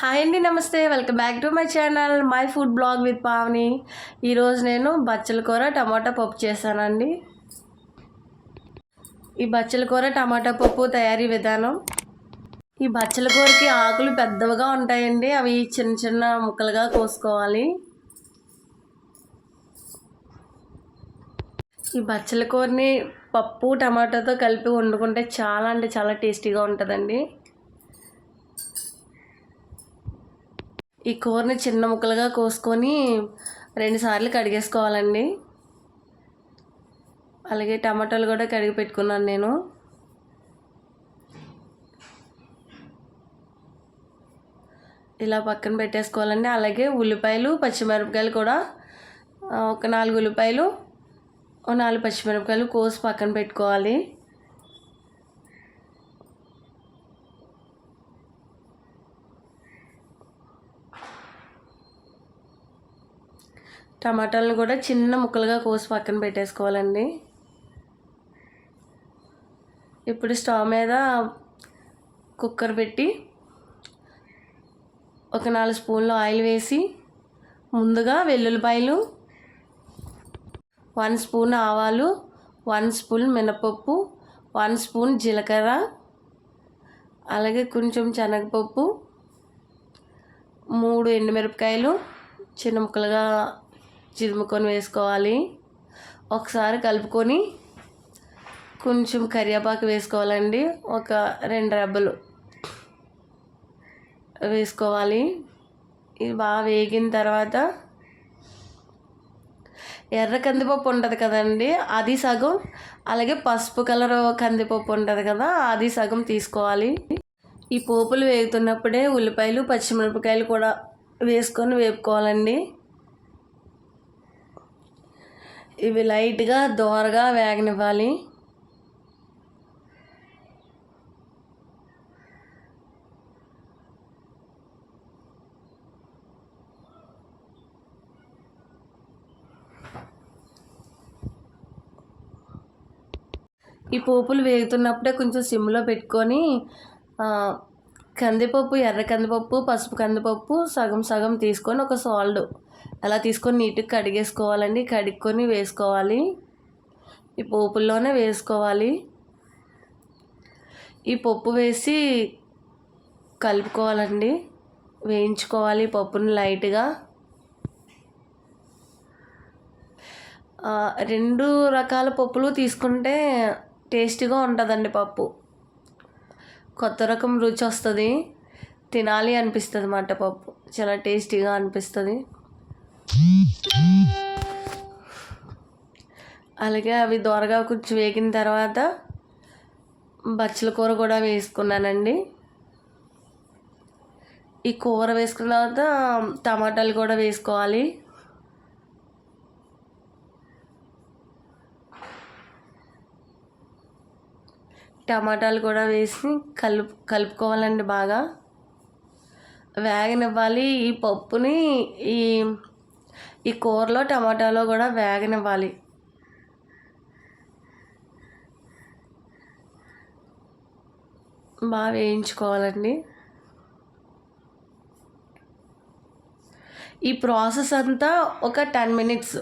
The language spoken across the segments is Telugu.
హాయ్ అండి, నమస్తే. Welcome back to my channel my food blog with Pavani. ఈరోజు నేను బచ్చల కూర టమాటా పప్పు చేశానండి. ఈ బచ్చల కూర టమాటా పప్పు తయారీ విధానం. ఈ బచ్చల కూరకి ఆకులు పెద్దవిగా ఉంటాయండి. అవి చిన్న చిన్న ముక్కలుగా కోసుకోవాలి. ఈ బచ్చల కూరని పప్పు టమాటాతో కలిపి వండుకుంటే చాలా అంటే చాలా టేస్టీగా ఉంటుందండి. ఈ కూరని చిన్న ముక్కలుగా కోసుకొని 2 సార్లు కడిగేసుకోవాలండి. అలాగే టమాటాలు కూడా కడిగి పెట్టుకున్నాను నేను. ఇలా పక్కన పెట్టేసుకోవాలండి. అలాగే ఉల్లిపాయలు పచ్చిమిరపకాయలు కూడా ఒక 4 ఉల్లిపాయలు 4 పచ్చిమిరపకాయలు కోసి పక్కన పెట్టుకోవాలి. టమాటాలను కూడా చిన్న ముక్కలుగా కోసి పక్కన పెట్టేసుకోవాలండి. ఇప్పుడు స్టవ్ మీద కుక్కర్ పెట్టి ఒక 4 స్పూన్లు ఆయిల్ వేసి ముందుగా వెల్లుల్లిపాయలు, 1 స్పూన్ ఆవాలు, 1 స్పూన్ మినపప్పు, 1 స్పూన్ జీలకర్ర, అలాగే కొంచెం శనగపప్పు, 3 ఎండుమిరపకాయలు చిన్న ముక్కలుగా చిరుముకొని వేసుకోవాలి. ఒకసారి కలుపుకొని కొంచెం కరివేపాకు వేసుకోవాలండి. ఒక 2 రెబ్బలు వేసుకోవాలి. ఇది బాగా వేగిన తర్వాత ఎర్ర కందిపప్పు ఉంటుంది కదండి, అది సగం, అలాగే పసుపు కలర్ కందిపప్పు ఉంటుంది కదా, అది సగం తీసుకోవాలి. ఈ పోపులు వేగుతున్నప్పుడే ఉల్లిపాయలు పచ్చిమిరపకాయలు కూడా వేసుకొని వేపుకోవాలండి. ఇవి లైట్గా దోరగా వేగనివ్వాలి. ఈ పోపులు వేగుతున్నప్పుడే కొంచెం సిమ్లో పెట్టుకొని కందిపప్పు, ఎర్ర కందిపప్పు, పసుపు కందిపప్పు సగం సగం తీసుకొని ఒక సాల్ట్ అలా తీసుకొని నీట్గా కడిగేసుకోవాలండి. కడుక్కొని వేసుకోవాలి. ఈ పోపుల్లోనే వేసుకోవాలి. ఈ పప్పు వేసి కలుపుకోవాలండి. వేయించుకోవాలి పప్పుని లైట్గా. 2 రకాల పప్పులు తీసుకుంటే టేస్టీగా ఉంటుందండి పప్పు. కొత్త రకం రుచి వస్తుంది, తినాలి అనిపిస్తుంది అన్నమాట. పప్పు చాలా టేస్టీగా అనిపిస్తుంది. అలాగే అవి దోరగా కొంచెం వేగిన తర్వాత బచ్చల కూర కూడా వేసుకున్నానండి. ఈ కూర వేసుకున్న తర్వాత టమాటాలు కూడా వేసుకోవాలి. టమాటాలు కూడా వేసి కలుపుకోవాలండి. బాగా వేగనివ్వాలి. ఈ పప్పుని ఈ కూరలో టమాటాలో కూడా వేగనివ్వాలి. బాగా వేయించుకోవాలండి. ఈ ప్రాసెస్ అంతా ఒక 10 మినిట్స్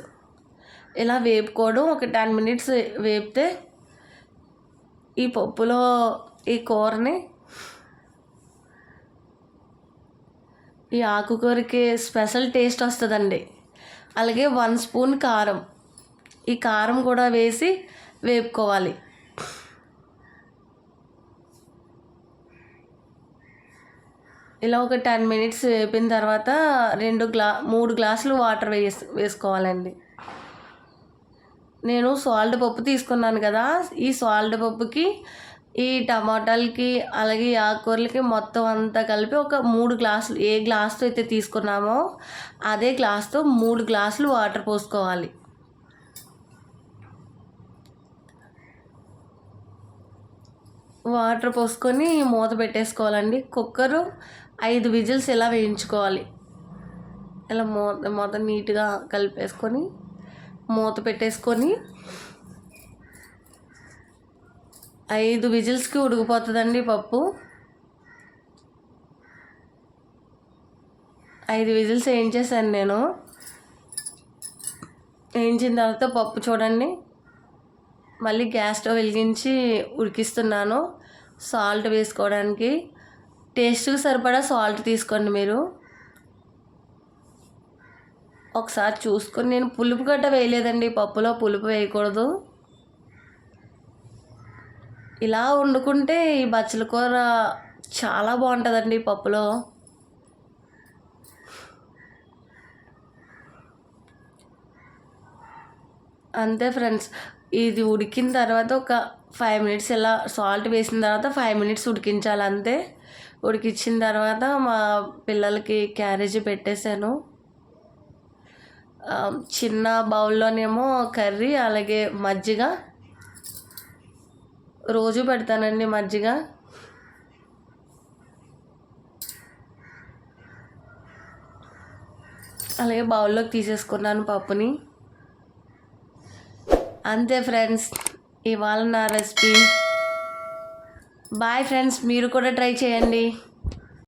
ఇలా వేపుకోవడం. ఒక 10 మినిట్స్ వేపితే ఈ పప్పులో ఈ కూరని, ఈ ఆకుకూరకి స్పెషల్ టేస్ట్ వస్తుందండి. అలాగే 1 స్పూన్ కారం, ఈ కారం కూడా వేసి వేపుకోవాలి. ఇలా ఒక 10 మినిట్స్ వేపిన తర్వాత 3 గ్లాసులు వాటర్ వేసుకోవాలండి. నేను సాల్ట్ పప్పు తీసుకున్నాను కదా, ఈ సాల్ట్ పప్పుకి ఈ టమాటాలకి అలాగే ఈ ఆకుకూరలకి మొత్తం అంతా కలిపి ఒక 3 గ్లాసులు, ఏ గ్లాస్తో అయితే తీసుకున్నామో అదే గ్లాస్తో 3 గ్లాసులు వాటర్ పోసుకోవాలి. వాటర్ పోసుకొని మూత పెట్టేసుకోవాలండి. కుక్కరు 5 విజిల్స్ ఇలా వేయించుకోవాలి. ఇలా మూత నీట్గా కలిపేసుకొని మూత పెట్టేసుకొని 5 విజిల్స్కి ఉడికిపోతుందండి పప్పు. 5 విజిల్స్ వేయించేసాను నేను. వేయించిన తర్వాత పప్పు చూడండి, మళ్ళీ గ్యాస్ స్టవ్ వెలిగించి ఉడికిస్తున్నాను. సాల్ట్ వేసుకోవడానికి టేస్ట్కి సరిపడా సాల్ట్ తీసుకోండి మీరు. ఒకసారి చూసుకొని, నేను పులుపు గట్ట వేయలేదండి, పప్పులో పులుపు వేయకూడదు. ఇలా వండుకుంటే ఈ బచ్చల కూర చాలా బాగుంటుందండి పప్పులో. అంతే ఫ్రెండ్స్, ఇది ఉడికిన తర్వాత ఒక 5 మినిట్స్ ఇలా సాల్ట్ వేసిన తర్వాత 5 మినిట్స్ ఉడికించాలి అంతే. ఉడికించిన తర్వాత మా పిల్లలకి క్యారేజీ పెట్టేశాను. చిన్న బౌల్లోనేమో కర్రీ, అలాగే మజ్జిగ. రోజు పెడతానండి మజ్జిగ. అలాగే బౌల్లోకి తీసేసుకున్నాను పప్పుని. అంతే ఫ్రెండ్స్, ఇవాళ నా రెసిపీ. బాయ్ ఫ్రెండ్స్, మీరు కూడా ట్రై చేయండి.